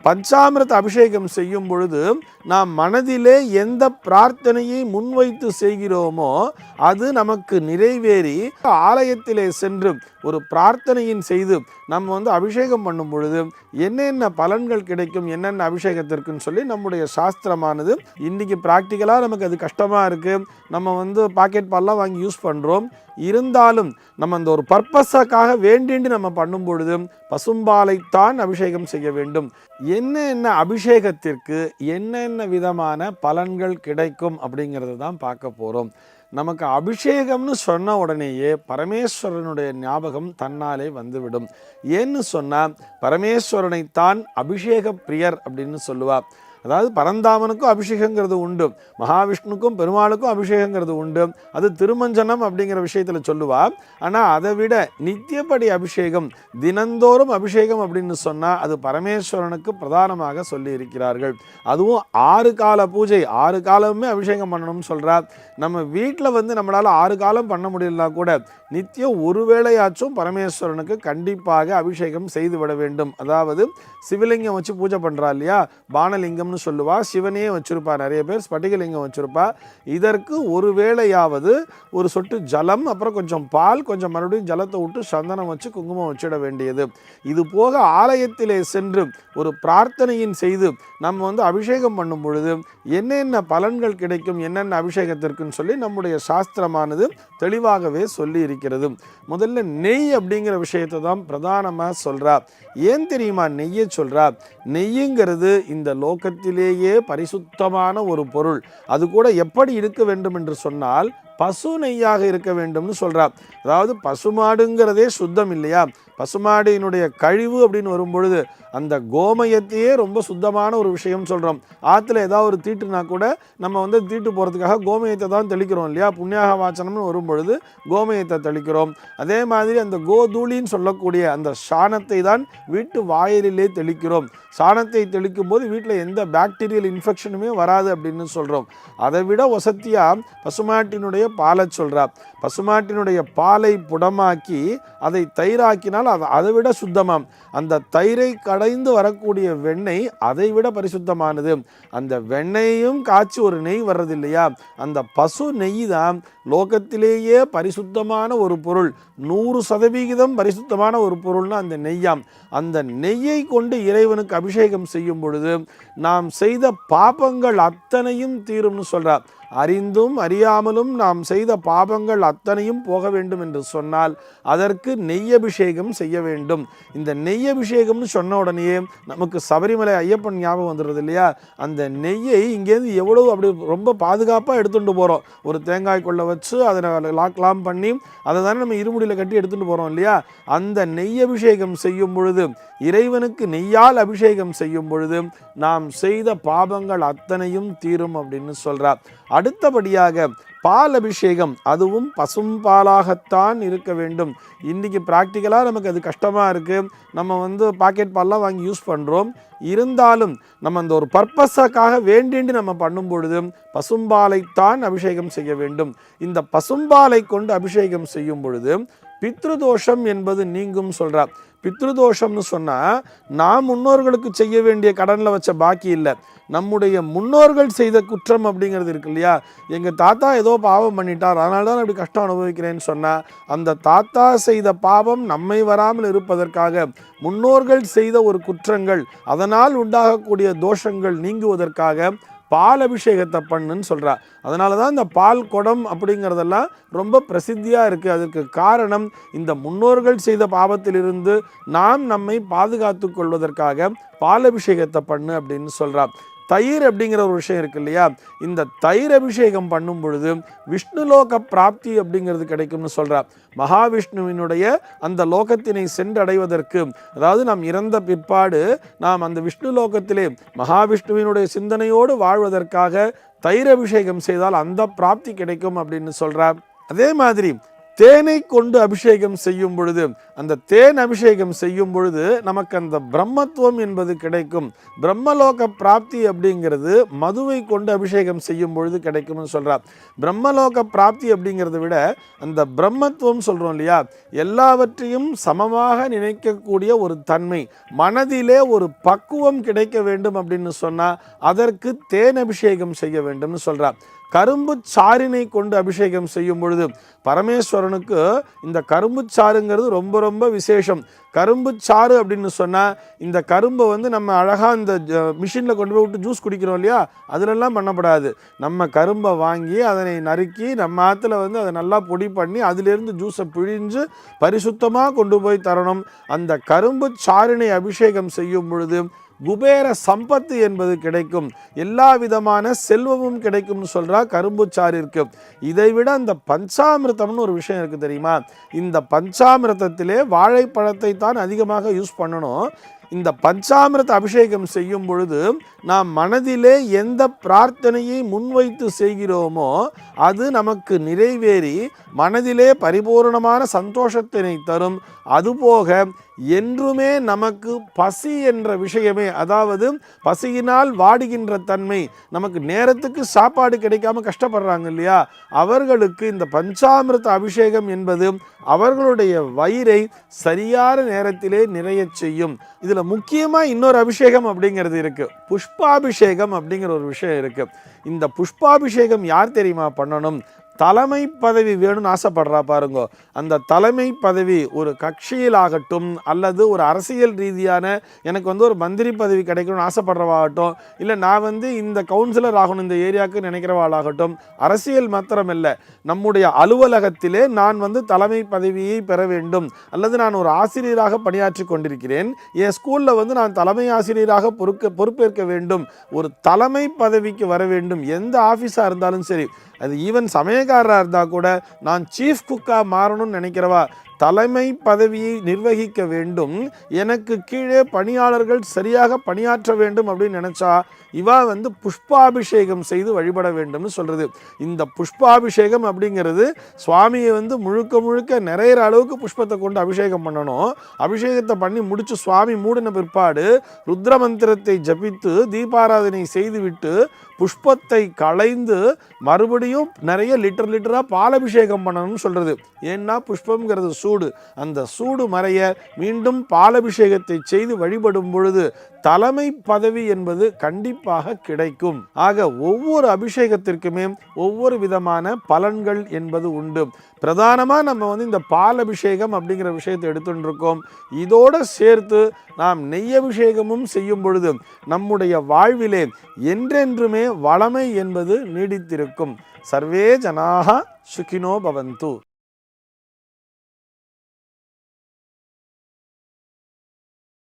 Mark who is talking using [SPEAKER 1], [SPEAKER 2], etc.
[SPEAKER 1] பஞ்சாமிர்த அபிஷேகம் செய்யும் பொழுது நாம் மனதிலே எந்த பிரார்த்தனையை முன்வைத்து செய்கிறோமோ அது நமக்கு நிறைவேறி ஆலயத்திலே சென்று ஒரு பிரார்த்தனையின் செய்து நம்ம அபிஷேகம் பண்ணும் பொழுது என்னென்ன பலன்கள் கிடைக்கும், என்னென்ன அபிஷேகத்திற்குன்னு சொல்லி நம்முடைய சாஸ்திரமானது இன்றைக்கி ப்ராக்டிக்கலாக நமக்கு அது கஷ்டமாக இருக்குது. நம்ம பாக்கெட் பால்லாம் வாங்கி யூஸ் பண்ணுறோம். இருந்தாலும் நம்ம அந்த ஒரு பர்பஸாக வேண்டிட்டு நம்ம பண்ணும் பொழுது பசும்பாலைத்தான் அபிஷேகம் செய்ய வேண்டும். என்ன அபிஷேகத்திற்கு என்னென்ன விதமான பலன்கள் கிடைக்கும் அப்படிங்கிறது தான் பார்க்க போகிறோம். நமக்கு அபிஷேகம்னு சொன்ன உடனேயே பரமேஸ்வரனுடைய ஞாபகம் தன்னாலே வந்துவிடும். ஏன்னு சொன்னால் பரமேஸ்வரனைத்தான் அபிஷேக பிரியர் அப்படின்னு சொல்லுவார். அதாவது பரந்தாமனுக்கும் அபிஷேகங்கிறது உண்டு, மகாவிஷ்ணுக்கும் பெருமாளுக்கும் அபிஷேகங்கிறது உண்டு. அது திருமஞ்சனம் அப்படிங்கிற விஷயத்தில் சொல்லுவார். ஆனால் அதை விட நித்தியப்படி அபிஷேகம், தினந்தோறும் அபிஷேகம் அப்படின்னு சொன்னால் அது பரமேஸ்வரனுக்கு பிரதானமாக சொல்லி இருக்கிறார்கள். அதுவும் 6 கால பூஜை, 6 காலமுமே அபிஷேகம் பண்ணணும்னு சொல்கிறார். நம்ம வீட்டில் நம்மளால் 6 காலம் பண்ண முடியலனா கூட நித்தியம் ஒரு வேளையாச்சும் பரமேஸ்வரனுக்கு கண்டிப்பாக அபிஷேகம் செய்து விட வேண்டும். அதாவது சிவலிங்கம் வச்சு பூஜை பண்ணுறா இல்லையா, பானலிங்கம்னு சொல்லுவா. சிவனே வச்சுருப்பா, நிறைய பேர் ஸ்பட்டிகலிங்கம் வச்சுருப்பா. இதற்கு ஒரு வேளையாவது ஒரு சொட்டு ஜலம், அப்புறம் கொஞ்சம் பால், கொஞ்சம் மறுபடியும் ஜலத்தை விட்டு சந்தனம் வச்சு குங்குமம் வச்சிட வேண்டியது. இது போக ஆலயத்திலே சென்று ஒரு பிரார்த்தனையின் செய்து நம்ம அபிஷேகம் பண்ணும் பொழுது என்னென்ன பலன்கள் கிடைக்கும், என்னென்ன அபிஷேகத்திற்குன்னு சொல்லி நம்முடைய சாஸ்திரமானது தெளிவாகவே சொல்லி இருக்கிறது. முதல்ல நெய் அப்படிங்கிற விஷயத்தை தான் பிரதானமாக சொல்றா. ஏன் தெரியுமா நெய்யை சொல்றா? நெய்யுங்கிறது இந்த லோகத்திலேயே பரிசுத்தமான ஒரு பொருள். அது கூட எப்படி இருக்க வேண்டும் என்று சொன்னால் பசு நெய்யாக இருக்க வேண்டும்னு சொல்கிறார். அதாவது பசுமாடுங்கிறதே சுத்தம் இல்லையா, பசுமாடினுடைய கழிவு அப்படின்னு வரும்பொழுது அந்த கோமயத்தையே ரொம்ப சுத்தமான ஒரு விஷயம் சொல்கிறோம். ஆற்றுல ஏதாவது ஒரு தீட்டுனா கூட நம்ம தீட்டு போகிறதுக்காக கோமயத்தை தான் தெளிக்கிறோம் இல்லையா, புண்ணியாக வாசனம்னு வரும்பொழுது கோமயத்தை தெளிக்கிறோம். அதே மாதிரி அந்த கோதூளின்னு சொல்லக்கூடிய அந்த சாணத்தை தான் வீட்டு வாயிலே தெளிக்கிறோம். சாணத்தை தெளிக்கும் போது வீட்டில் எந்த பாக்டீரியல் இன்ஃபெக்ஷனுமே வராது அப்படின்னு சொல்கிறோம். அதை விட வசதியாக பசுமாட்டினுடைய பாலை சொல்கிறார். பசுமாட்டினுடைய பாலை புடமாக்கி அதை தயிராக்கினால் அதை விட சுத்தமாம். அந்த தயிரை கடைந்து வரக்கூடிய வெண்ணெய் அதை விட பரிசுத்தமானது. அந்த வெண்ணெயும் காய்ச்சி ஒரு நெய் வர்றது இல்லையா, அந்த பசு நெய் தான் லோகத்திலேயே பரிசுத்தமான ஒரு பொருள். 100% பரிசுத்தமான ஒரு பொருள்னா அந்த நெய்யாம். அந்த நெய்யை கொண்டு இறைவனுக்கு அபிஷேகம் செய்யும் பொழுது நாம் செய்த பாபங்கள் அத்தனையும் தீரும்னு சொல்றார். அறிந்தும் அறியாமலும் நாம் செய்த பாபங்கள் அத்தனையும் போக வேண்டும் என்று சொன்னால் அதற்கு நெய் அபிஷேகம் செய்ய வேண்டும். இந்த நெய் அபிஷேகம்னு சொன்ன உடனே நமக்கு சபரிமலை ஐயப்பன் ஞாபகம் வந்துடுறது இல்லையா. அந்த நெய்யை இங்கேருந்து எவ்வளவு அப்படி ரொம்ப பாதுகாப்பாக எடுத்துகிட்டு போகிறோம். ஒரு தேங்காய் கொள்ள வச்சு அதை லாக்லாம் பண்ணி அதை தானே நம்ம இருமுடியில் கட்டி எடுத்துகிட்டு போகிறோம் இல்லையா. அந்த நெய் அபிஷேகம் செய்யும் பொழுது, இறைவனுக்கு நெய்யால் அபிஷேகம் செய்யும் பொழுது நாம் செய்த பாபங்கள் அத்தனையும் தீரும் அப்படின்னு சொல்கிறார். அடுத்தபடியாக பால் அபிஷேகம், அதுவும் பசும் பாலாகத்தான் இருக்க வேண்டும். இன்றைக்கி ப்ராக்டிக்கலாக நமக்கு அது கஷ்டமாக இருக்குது. நம்ம பாக்கெட் பால்லாம் வாங்கி யூஸ் பண்ணுறோம். இருந்தாலும் நம்ம அந்த ஒரு பர்பஸாக வேண்டிட்டு நம்ம பண்ணும் பொழுது பசும்பாலைத்தான் அபிஷேகம் செய்ய வேண்டும். இந்த பசும்பாலை கொண்டு அபிஷேகம் செய்யும் பொழுது பித்ருதோஷம் என்பது நீங்கும் சொல்கிறார். பித்ருதோஷம்னு சொன்னால் நாம் முன்னோர்களுக்கு செய்ய வேண்டிய கடனில் வச்ச பாக்கி இல்லை, நம்முடைய முன்னோர்கள் செய்த குற்றம் அப்படிங்கிறது இருக்கு இல்லையா. எங்கள் தாத்தா ஏதோ பாவம் பண்ணிட்டார், அதனால தான் அப்படி கஷ்டம் அனுபவிக்கிறேன்னு சொன்னால் அந்த தாத்தா செய்த பாவம் நம்மை வராமல் இருப்பதற்காக, முன்னோர்கள் செய்த ஒரு குற்றங்கள் அதனால் உண்டாகக்கூடிய தோஷங்கள் நீங்குவதற்காக பால் அபிஷேகத்தை பண்ணுன்னு சொல்கிறா. அதனால தான் இந்த பால் குடம் அப்படிங்கிறதெல்லாம் ரொம்ப பிரசித்தியாக இருக்குது. அதுக்கு காரணம் இந்த முன்னோர்கள் செய்த பாவத்திலிருந்து நாம் நம்மை பாதுகாத்து கொள்வதற்காக பால் அபிஷேகத்தை பண்ணு அப்படின்னு சொல்கிறா. தயிர் அப்படிங்கிற ஒரு விஷயம் இருக்கு இல்லையா, இந்த தயிர் அபிஷேகம் பண்ணும் பொழுது விஷ்ணுலோக பிராப்தி அப்படிங்கிறது கிடைக்கும்னு சொல்கிறார். மகாவிஷ்ணுவினுடைய அந்த லோகத்தினை சென்றடைவதற்கு, அதாவது நாம் இறந்த பிற்பாடு நாம் அந்த விஷ்ணு லோகத்திலே மகாவிஷ்ணுவினுடைய சிந்தனையோடு வாழ்வதற்காக தயிர் அபிஷேகம் செய்தால் அந்த பிராப்தி கிடைக்கும் அப்படின்னு சொல்கிறார். அதே மாதிரி தேனை கொண்டு அபிஷேகம் செய்யும் பொழுது, அந்த தேன் அபிஷேகம் செய்யும் பொழுது நமக்கு அந்த பிரம்மத்துவம் என்பது கிடைக்கும். பிரம்மலோக பிராப்தி அப்படிங்கிறது மதுவை கொண்டு அபிஷேகம் செய்யும் பொழுது கிடைக்கும்னு சொல்றார். பிரம்மலோக பிராப்தி அப்படிங்கிறத விட அந்த பிரம்மத்துவம் சொல்றோம் இல்லையா, எல்லாவற்றையும் சமமாக நினைக்கக்கூடிய ஒரு தன்மை, மனதிலே ஒரு பக்குவம் கிடைக்க வேண்டும் அப்படின்னு சொன்னா அதற்கு தேன் அபிஷேகம் செய்ய வேண்டும்னு சொல்றார். கரும்பு சாறினை கொண்டு அபிஷேகம் செய்யும் பொழுது பரமேஸ்வரனுக்கு இந்த கரும்பு சாறுங்கிறது ரொம்ப ரொம்ப விசேஷம். கரும்பு சாறு அப்படின்னு சொன்னால் இந்த கரும்பை நம்ம அழகாக இந்த மிஷினில் கொண்டு போய் விட்டு ஜூஸ் குடிக்கிறோம் இல்லையா, அதிலெல்லாம் பண்ணப்படாது. நம்ம கரும்பை வாங்கி அதனை நறுக்கி நம்ம ஆற்றுல அதை நல்லா பொடி பண்ணி அதிலிருந்து ஜூஸை பிழிஞ்சு பரிசுத்தமாக கொண்டு போய் தரணும். அந்த கரும்பு சாறினை அபிஷேகம் செய்யும் பொழுது குபேர சம்பத்து என்பது கிடைக்கும், எல்லா விதமான செல்வமும் கிடைக்கும்னு சொல்றா கரும்பு சாறிற்கு. இதை விட அந்த பஞ்சாமிர்தம்னு ஒரு விஷயம் இருக்கு தெரியுமா, இந்த பஞ்சாமிர்தத்திலே வாழைப்பழத்தை தான் அதிகமாக யூஸ் பண்ணணும். இந்த பஞ்சாமிர்த அபிஷேகம் செய்யும் பொழுது நாம் மனதிலே எந்த பிரார்த்தனையை முன்வைத்து செய்கிறோமோ அது நமக்கு நிறைவேறி மனதிலே பரிபூர்ணமான சந்தோஷத்தினை தரும். அதுபோக என்றுமே நமக்கு பசி என்ற விஷயமே, அதாவது பசியினால் வாடுகின்ற தன்மை, நமக்கு நேரத்துக்கு சாப்பாடு கிடைக்காம கஷ்டப்படுறாங்க இல்லையா, அவர்களுக்கு இந்த பஞ்சாமிர்த அபிஷேகம் என்பது அவர்களுடைய வயிறை சரியான நேரத்திலே நிறைய செய்யும். இதுல முக்கியமா இன்னொரு அபிஷேகம் அப்படிங்கிறது இருக்கு, புஷ்பாபிஷேகம் அப்படிங்கிற ஒரு விஷயம் இருக்கு. இந்த புஷ்பாபிஷேகம் யார் தெரியுமா பண்ணணும்? தலைமை பதவி வேணும்னு ஆசைப்படுறா பாருங்க. அந்த தலைமை பதவி ஒரு கட்சியிலாகட்டும் அல்லது ஒரு அரசியல் ரீதியான எனக்கு ஒரு மந்திரி பதவி கிடைக்கணும்னு ஆசைப்படுறவாகட்டும், இல்லை நான் இந்த கவுன்சிலர் ஆகணும் இந்த ஏரியாவுக்கு நினைக்கிறவாளாகட்டும், அரசியல் மாத்திரம் இல்லை, நம்முடைய அலுவலகத்திலே நான் தலைமை பதவியை பெற வேண்டும், அல்லது நான் ஒரு ஆசிரியராக பணியாற்றி கொண்டிருக்கிறேன், என் ஸ்கூலில் நான் தலைமை ஆசிரியராக பொறுப்பேற்க வேண்டும், ஒரு தலைமை பதவிக்கு வர வேண்டும். எந்த ஆஃபீஸாக இருந்தாலும் சரி, அது ஈவன் சமயக்காரராக இருந்தால் கூட நான் சீஃப் குக்காக மாறணும்னு நினைக்கிறவா தலைமை பதவியை நிர்வகிக்க வேண்டும், எனக்கு கீழே பணியாளர்கள் சரியாக பணியாற்ற வேண்டும் அப்படின்னு நினச்சா இவா புஷ்பாபிஷேகம் செய்து வழிபட வேண்டும்னு சொல்கிறது. இந்த புஷ்பாபிஷேகம் அப்படிங்கிறது சுவாமியை முழுக்க முழுக்க நிறையிற அளவுக்கு புஷ்பத்தை கொண்டு அபிஷேகம் பண்ணணும். அபிஷேகத்தை பண்ணி முடித்து சுவாமி மூடின பிற்பாடு ருத்ர மந்திரத்தை ஜபித்து தீபாராதனை செய்துவிட்டு புஷ்பத்தை களைந்து மறுபடியும் நிறைய லிட்டராக பாலபிஷேகம் பண்ணணும்னு சொல்கிறது. ஏன்னா புஷ்பம்ங்கிறது சூடு, அந்த சூடு மறைய மீண்டும் பாலபிஷேகத்தை செய்து வழிபடும் பொழுது தலைமை பதவி என்பது கண்டிப்பாக கிடைக்கும். ஆக ஒவ்வொரு அபிஷேகத்திற்குமே ஒவ்வொரு விதமான பலன்கள் என்பது உண்டு. பிரதானமாக நம்ம இந்த பால் அபிஷேகம் அப்படிங்கிற விஷயத்தை எடுத்துட்டு இருக்கோம். இதோடு சேர்த்து நாம் நெய் அபிஷேகமும் செய்யும் பொழுது நம்முடைய வாழ்விலே என்றென்றுமே வளமை என்பது நீடித்திருக்கும். சர்வே ஜனாக சுகினோ பவந்து.